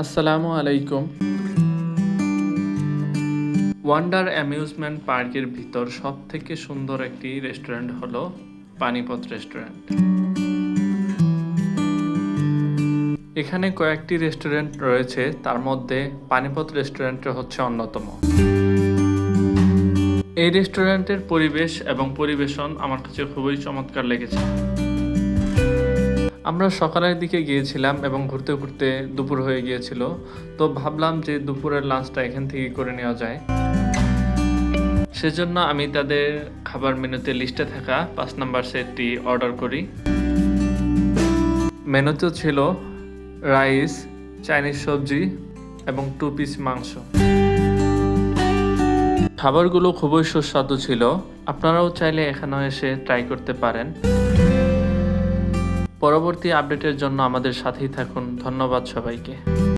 আসসালামু আলাইকুম। Wonder amusement পার্কের ভিতর সবথেকে সুন্দর একটি রেস্টুরেন্ট হলো পানিপথ রেস্টুরেন্ট। এখানে কয়েকটি রেস্টুরেন্ট রয়েছে, তার মধ্যে পানিপথ রেস্টুরেন্ট হচ্ছে অন্যতম। এই রেস্টুরেন্টের পরিবেশ এবং পরিবেশন আমার কাছে খুবই চমৎকার লেগেছে। আমরা সকালের দিকে গিয়েছিলাম এবং ঘুরতে ঘুরতে দুপুর হয়ে গিয়েছিল, তো ভাবলাম যে দুপুরের লাঞ্চটা এখান থেকে করে নেওয়া যায়। সেজন্য আমি তাদের খাবার মেনুতে লিস্টে থাকা ৫ নাম্বার সেটটি অর্ডার করি। মেনুতে ছিল রাইস, চাইনিজ সবজি এবং 2 পিস মাংস। খাবারগুলো খুবই সুস্বাদু ছিল। আপনারাও চাইলে এখানে এসে ট্রাই করতে পারেন। পরবর্তী আপডেটের জন্য আমাদের সাথেই থাকুন। ধন্যবাদ সবাইকে।